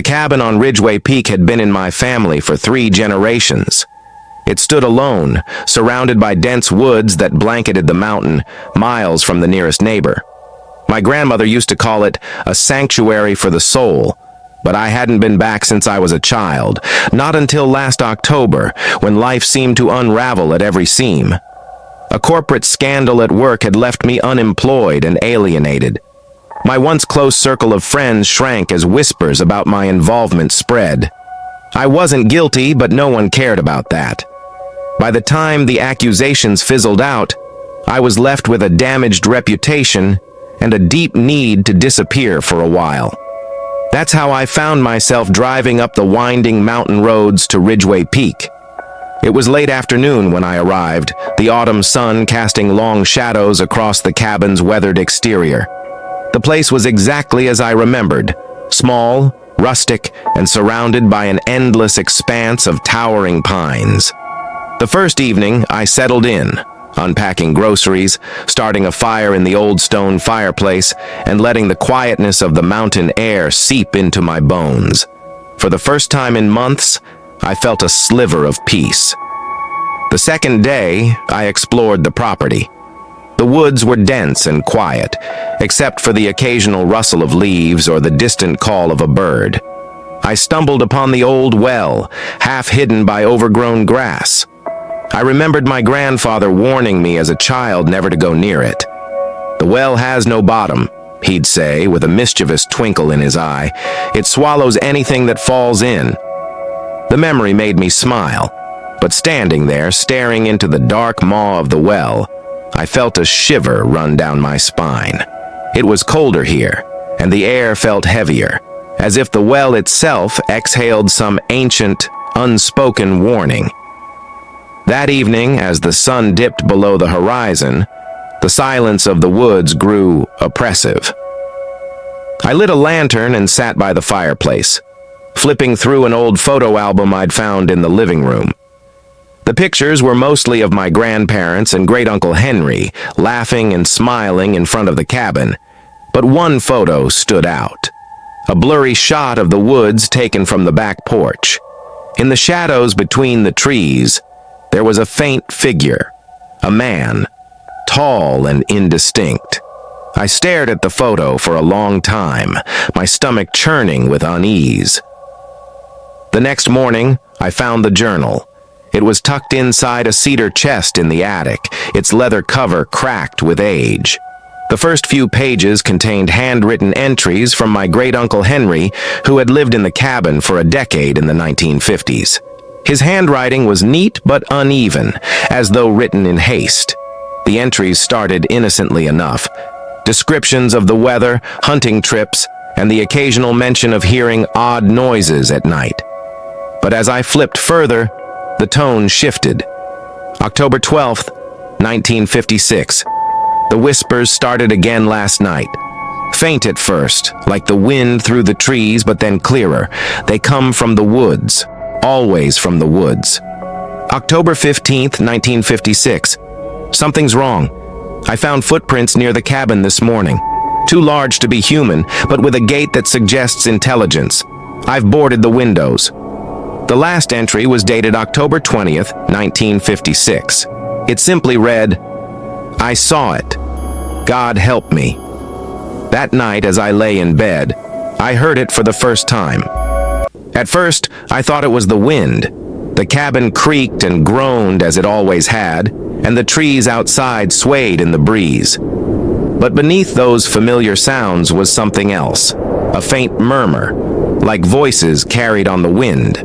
The cabin on Ridgeway Peak had been in my family for 3 generations. It stood alone, surrounded by dense woods that blanketed the mountain, miles from the nearest neighbor. My grandmother used to call it a sanctuary for the soul, but I hadn't been back since I was a child, not until last October, when life seemed to unravel at every seam. A corporate scandal at work had left me unemployed and alienated. My once close circle of friends shrank as whispers about my involvement spread. I wasn't guilty, but no one cared about that. By the time the accusations fizzled out, I was left with a damaged reputation and a deep need to disappear for a while. That's how I found myself driving up the winding mountain roads to Ridgeway Peak. It was late afternoon when I arrived, the autumn sun casting long shadows across the cabin's weathered exterior. The place was exactly as I remembered, small, rustic, and surrounded by an endless expanse of towering pines. The first evening, I settled in, unpacking groceries, starting a fire in the old stone fireplace, and letting the quietness of the mountain air seep into my bones. For the first time in months, I felt a sliver of peace. The second day, I explored the property. The woods were dense and quiet, except for the occasional rustle of leaves or the distant call of a bird. I stumbled upon the old well, half hidden by overgrown grass. I remembered my grandfather warning me as a child never to go near it. "The well has no bottom," he'd say with a mischievous twinkle in his eye. "It swallows anything that falls in." The memory made me smile, but standing there, staring into the dark maw of the well, I felt a shiver run down my spine. It was colder here, and the air felt heavier, as if the well itself exhaled some ancient, unspoken warning. That evening, as the sun dipped below the horizon, the silence of the woods grew oppressive. I lit a lantern and sat by the fireplace, flipping through an old photo album I'd found in the living room. The pictures were mostly of my grandparents and great-uncle Henry, laughing and smiling in front of the cabin, but one photo stood out. A blurry shot of the woods taken from the back porch. In the shadows between the trees, there was a faint figure, a man, tall and indistinct. I stared at the photo for a long time, my stomach churning with unease. The next morning, I found the journal. It was tucked inside a cedar chest in the attic, its leather cover cracked with age. The first few pages contained handwritten entries from my great-uncle Henry, who had lived in the cabin for a decade in the 1950s. His handwriting was neat but uneven, as though written in haste. The entries started innocently enough. Descriptions of the weather, hunting trips, and the occasional mention of hearing odd noises at night. But as I flipped further, the tone shifted. October 12th, 1956. The whispers started again last night. Faint at first, like the wind through the trees, but then clearer. They come from the woods. Always from the woods. October 15th, 1956. Something's wrong. I found footprints near the cabin this morning. Too large to be human, but with a gait that suggests intelligence. I've boarded the windows. The last entry was dated October 20th, 1956. It simply read, "I saw it. God help me." That night, as I lay in bed, I heard it for the first time. At first, I thought it was the wind. The cabin creaked and groaned as it always had, and the trees outside swayed in the breeze. But beneath those familiar sounds was something else, a faint murmur, like voices carried on the wind.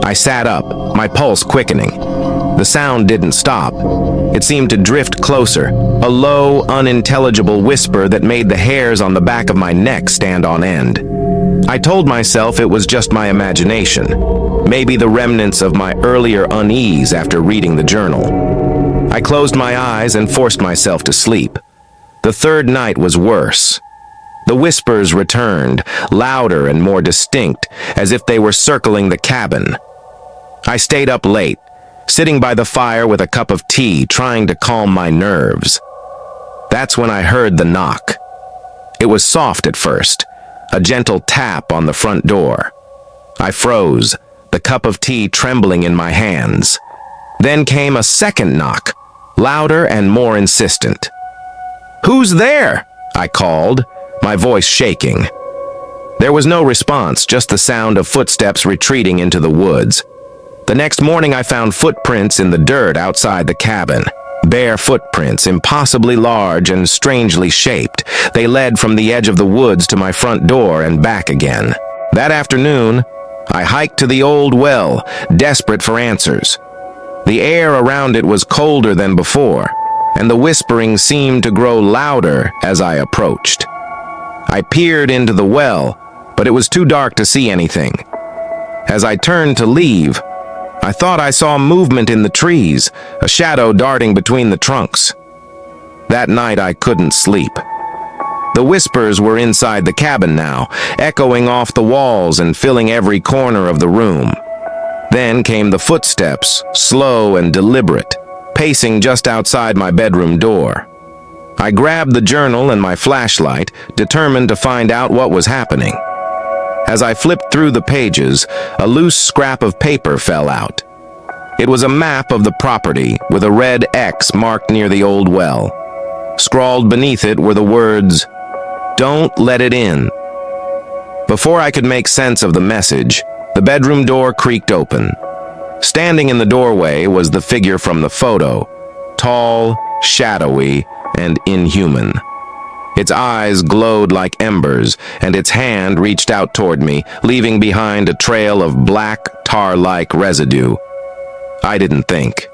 I sat up, my pulse quickening. The sound didn't stop. It seemed to drift closer, a low, unintelligible whisper that made the hairs on the back of my neck stand on end. I told myself it was just my imagination, maybe the remnants of my earlier unease after reading the journal. I closed my eyes and forced myself to sleep. The third night was worse. The whispers returned, louder and more distinct, as if they were circling the cabin. I stayed up late, sitting by the fire with a cup of tea, trying to calm my nerves. That's when I heard the knock. It was soft at first, a gentle tap on the front door. I froze, the cup of tea trembling in my hands. Then came a second knock, louder and more insistent. "Who's there?" I called, my voice shaking. There was no response, just the sound of footsteps retreating into the woods. The next morning I found footprints in the dirt outside the cabin. Bare footprints, impossibly large and strangely shaped. They led from the edge of the woods to my front door and back again. That afternoon, I hiked to the old well, desperate for answers. The air around it was colder than before, and the whispering seemed to grow louder as I approached. I peered into the well, but it was too dark to see anything. As I turned to leave, I thought I saw movement in the trees, a shadow darting between the trunks. That night I couldn't sleep. The whispers were inside the cabin now, echoing off the walls and filling every corner of the room. Then came the footsteps, slow and deliberate, pacing just outside my bedroom door. I grabbed the journal and my flashlight, determined to find out what was happening. As I flipped through the pages, a loose scrap of paper fell out. It was a map of the property with a red X marked near the old well. Scrawled beneath it were the words, "Don't let it in." Before I could make sense of the message, the bedroom door creaked open. Standing in the doorway was the figure from the photo, tall, shadowy, and inhuman. Its eyes glowed like embers, and its hand reached out toward me, leaving behind a trail of black, tar-like residue. I didn't think.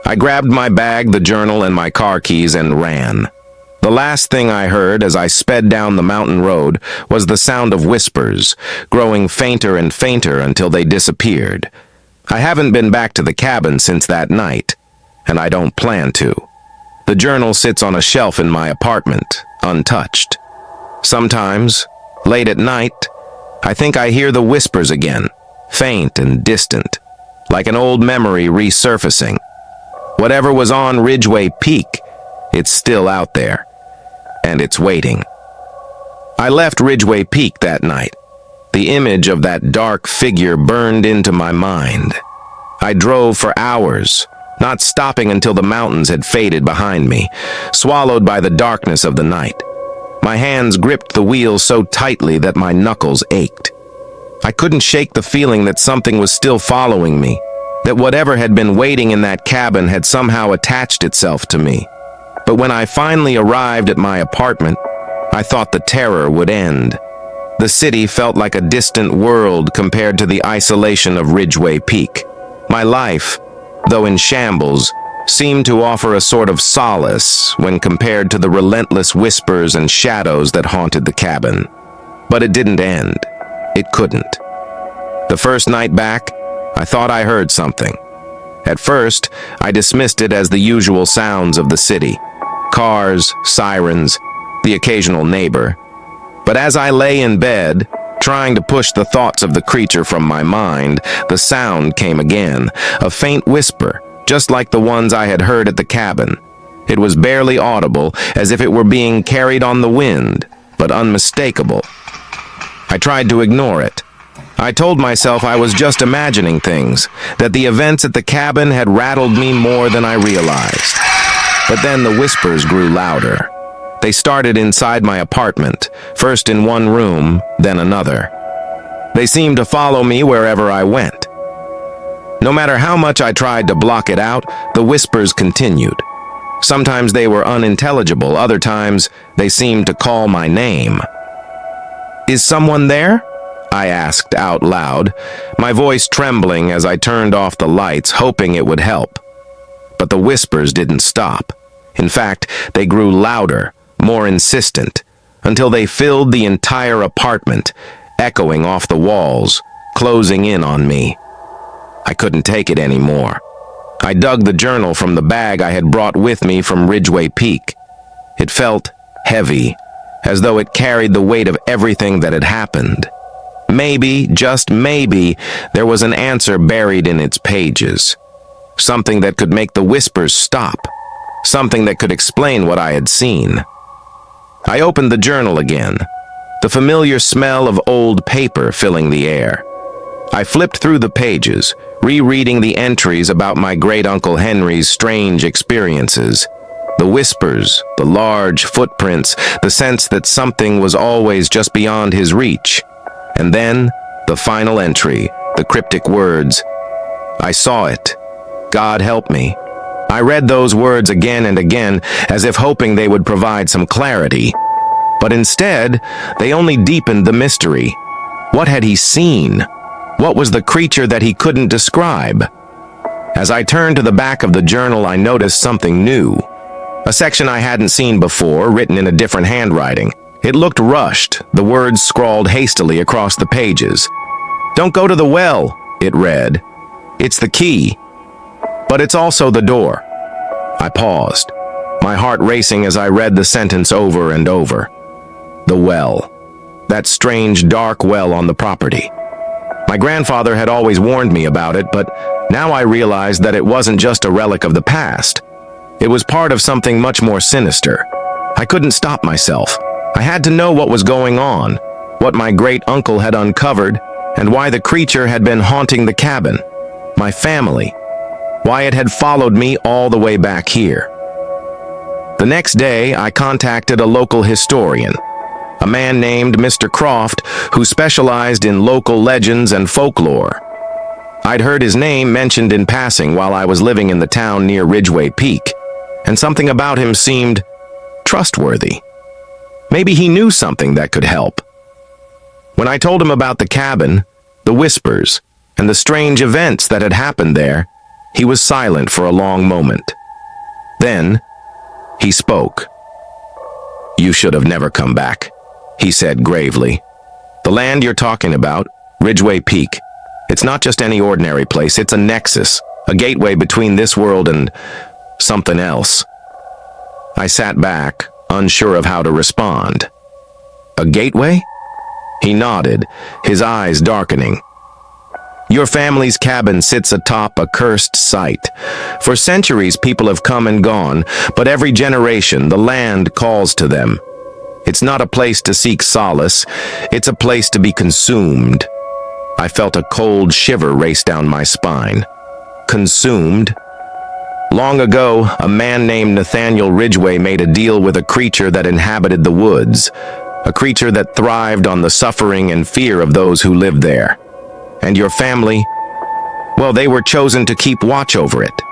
I grabbed my bag, the journal, and my car keys and ran. The last thing I heard as I sped down the mountain road was the sound of whispers, growing fainter and fainter until they disappeared. I haven't been back to the cabin since that night, and I don't plan to. The journal sits on a shelf in my apartment, untouched. Sometimes, late at night, I think I hear the whispers again, faint and distant, like an old memory resurfacing. Whatever was on Ridgeway Peak, it's still out there, and it's waiting. I left Ridgeway Peak that night. The image of that dark figure burned into my mind. I drove for hours, not stopping until the mountains had faded behind me, swallowed by the darkness of the night. My hands gripped the wheel so tightly that my knuckles ached. I couldn't shake the feeling that something was still following me, that whatever had been waiting in that cabin had somehow attached itself to me. But when I finally arrived at my apartment, I thought the terror would end. The city felt like a distant world compared to the isolation of Ridgeway Peak. My life, though in shambles, seemed to offer a sort of solace when compared to the relentless whispers and shadows that haunted the cabin. But it didn't end. It couldn't. The first night back, I thought I heard something. At first, I dismissed it as the usual sounds of the city. Cars, sirens, the occasional neighbor. But as I lay in bed, trying to push the thoughts of the creature from my mind, the sound came again, a faint whisper, just like the ones I had heard at the cabin. It was barely audible, as if it were being carried on the wind, but unmistakable. I tried to ignore it. I told myself I was just imagining things, that the events at the cabin had rattled me more than I realized. But then the whispers grew louder. They started inside my apartment, first in one room, then another. They seemed to follow me wherever I went. No matter how much I tried to block it out, the whispers continued. Sometimes they were unintelligible, other times they seemed to call my name. "Is someone there?" I asked out loud, my voice trembling as I turned off the lights, hoping it would help. But the whispers didn't stop. In fact, they grew louder, more insistent, until they filled the entire apartment, echoing off the walls, closing in on me. I couldn't take it anymore. I dug the journal from the bag I had brought with me from Ridgeway Peak. It felt heavy, as though it carried the weight of everything that had happened. Maybe, just maybe, there was an answer buried in its pages. Something that could make the whispers stop. Something that could explain what I had seen. I opened the journal again. the familiar smell of old paper filling the air. I flipped through the pages, rereading the entries about my great-uncle Henry's strange experiences. The whispers, the large footprints, the sense that something was always just beyond his reach. And then, the final entry, the cryptic words, "I saw it. God help me." I read those words again and again, as if hoping they would provide some clarity. But instead, they only deepened the mystery. What had he seen? What was the creature that he couldn't describe? As I turned to the back of the journal, I noticed something new. A section I hadn't seen before, written in a different handwriting. It looked rushed, the words scrawled hastily across the pages. "Don't go to the well," it read. "It's the key. But it's also the door." I paused, my heart racing as I read the sentence over and over. The well. That strange, dark well on the property. My grandfather had always warned me about it, but now I realized that it wasn't just a relic of the past. It was part of something much more sinister. I couldn't stop myself. I had to know what was going on, what my great-uncle had uncovered, and why the creature had been haunting the cabin, my family, why it had followed me all the way back here. The next day, I contacted a local historian, a man named Mr. Croft, who specialized in local legends and folklore. I'd heard his name mentioned in passing while I was living in the town near Ridgway Peak, and something about him seemed trustworthy. Maybe he knew something that could help. When I told him about the cabin, the whispers, and the strange events that had happened there, he was silent for a long moment. Then, he spoke. "You should have never come back," he said gravely. "The land you're talking about, Ridgway Peak, it's not just any ordinary place, it's a nexus, a gateway between this world and something else." I sat back, unsure of how to respond. "A gateway?" He nodded, his eyes darkening. "Your family's cabin sits atop a cursed site. For centuries, people have come and gone, but every generation, the land calls to them. It's not a place to seek solace, it's a place to be consumed." I felt a cold shiver race down my spine. Consumed? Long ago, a man named Nathaniel Ridgway made a deal with a creature that inhabited the woods, a creature that thrived on the suffering and fear of those who lived there. And your family, well, they were chosen to keep watch over it.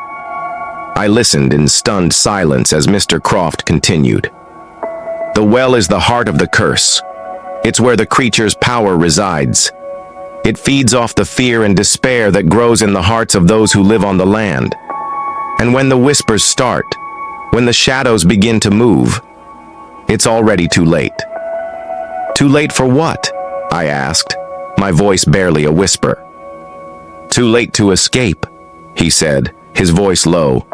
I listened in stunned silence as Mr. Croft continued. "The well is the heart of the curse. It's where the creature's power resides. It feeds off the fear and despair that grows in the hearts of those who live on the land. And when the whispers start, when the shadows begin to move, it's already too late." "Too late for what?" I asked, my voice barely a whisper. "Too late to escape," he said, his voice low.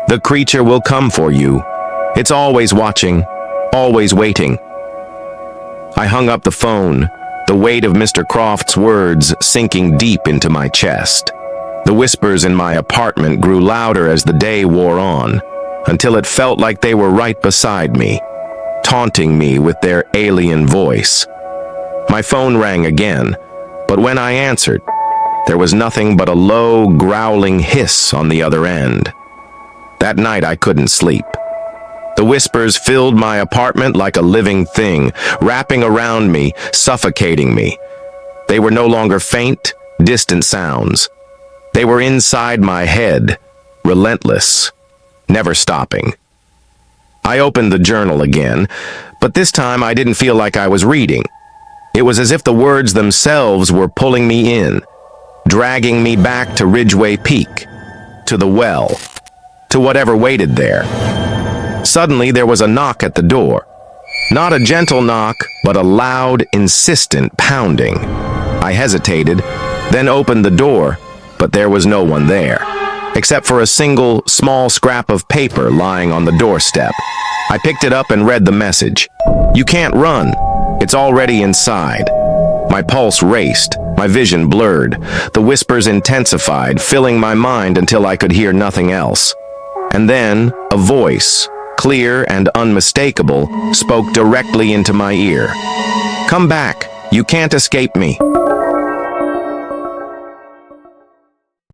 "The creature will come for you. It's always watching, always waiting." I hung up the phone, the weight of Mr. Croft's words sinking deep into my chest. The whispers in my apartment grew louder as the day wore on, until it felt like they were right beside me, taunting me with their alien voice. My phone rang again, but when I answered, there was nothing but a low, growling hiss on the other end. That night I couldn't sleep. The whispers filled my apartment like a living thing, wrapping around me, suffocating me. They were no longer faint, distant sounds. They were inside my head, relentless, never stopping. I opened the journal again, but this time I didn't feel like I was reading. It was as if the words themselves were pulling me in, dragging me back to Ridgway Peak, to the well, to whatever waited there. Suddenly there was a knock at the door. Not a gentle knock, but a loud, insistent pounding. I hesitated, then opened the door, but there was no one there, except for a single, small scrap of paper lying on the doorstep. I picked it up and read the message. "You can't run. It's already inside." My pulse raced, my vision blurred. The whispers intensified, filling my mind until I could hear nothing else. And then, a voice, clear and unmistakable, spoke directly into my ear. Come back. You can't escape me.